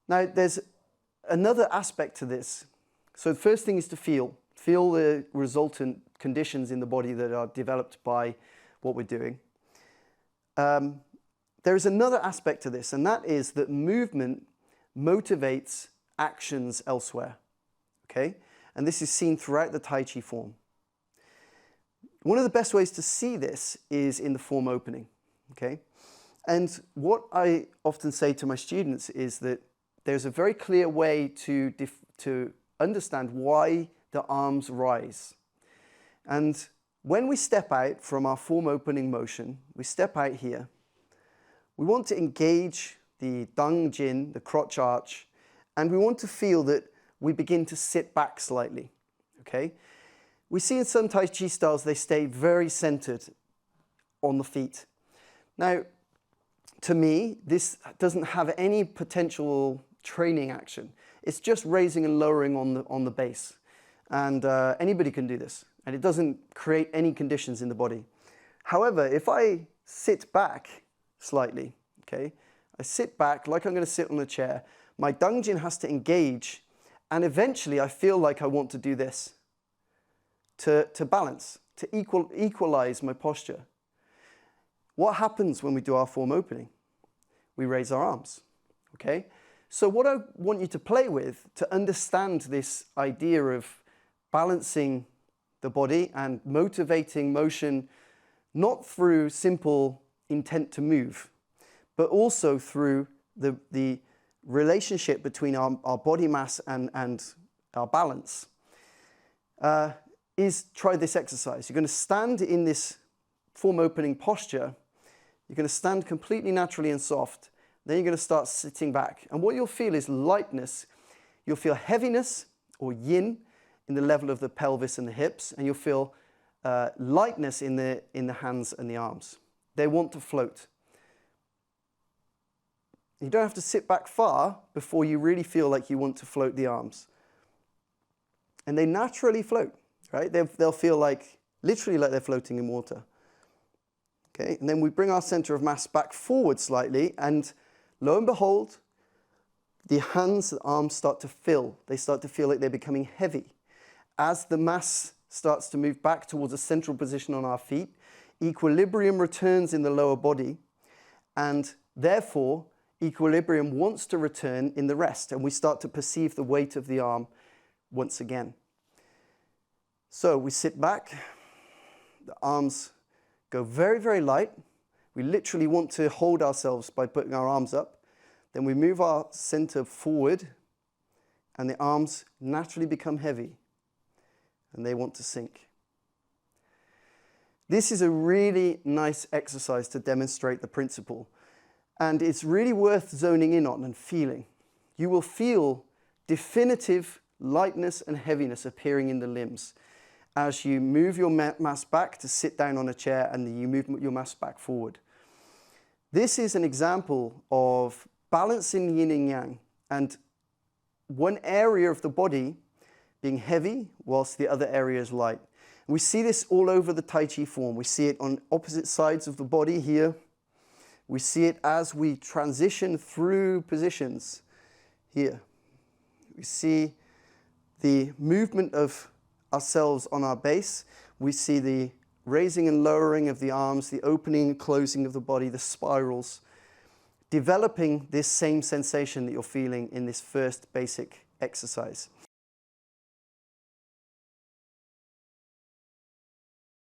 Now, there's another aspect to this. So the first thing is to feel the resultant conditions in the body that are developed by what we're doing. There is another aspect to this, and that is that movement motivates actions elsewhere, okay? And this is seen throughout the Taiji form. One of the best ways to see this is in the form opening, okay? And what I often say to my students is that there's a very clear way to understand why the arms rise. And when we step out from our form opening motion, we step out here, we want to engage the dung jin, the crotch arch, and we want to feel that we begin to sit back slightly, okay? We see in some Tai Chi styles, they stay very centered on the feet. Now, to me, this doesn't have any potential training action. It's just raising and lowering on the base. And anybody can do this. And it doesn't create any conditions in the body. However, if I sit back slightly, okay, I sit back like I'm going to sit on a chair, my dungjin has to engage, and eventually I feel like I want to do this to balance, to equalize my posture. What happens when we do our form opening? We raise our arms, okay? So what I want you to play with to understand this idea of balancing the body and motivating motion, not through simple intent to move, but also through the relationship between our body mass and our balance, is try this exercise. You're going to stand in this form opening posture. You're going to stand completely naturally and soft. Then you're going to start sitting back. And what you'll feel is lightness. You'll feel heaviness or yin in the level of the pelvis and the hips. And you'll feel lightness in the hands and the arms. They want to float. You don't have to sit back far before you really feel like you want to float the arms. And they naturally float, right? They'll feel like, literally like they're floating in water. Okay, and then we bring our center of mass back forward slightly, and lo and behold, the hands and arms start to fill. They start to feel like they're becoming heavy. As the mass starts to move back towards a central position on our feet, equilibrium returns in the lower body, and therefore, equilibrium wants to return in the rest, and we start to perceive the weight of the arm once again. So we sit back, the arms go very, very light. We literally want to hold ourselves by putting our arms up. Then we move our center forward, and the arms naturally become heavy, and they want to sink. This is a really nice exercise to demonstrate the principle. And it's really worth zoning in on and feeling. You will feel definitive lightness and heaviness appearing in the limbs as you move your mass back to sit down on a chair and you move your mass back forward. This is an example of balancing yin and yang, and one area of the body being heavy whilst the other area is light. We see this all over the Tai Chi form. We see it on opposite sides of the body here. We see it as we transition through positions here. We see the movement of ourselves on our base. We see the raising and lowering of the arms, the opening and closing of the body, the spirals, developing this same sensation that you're feeling in this first basic exercise.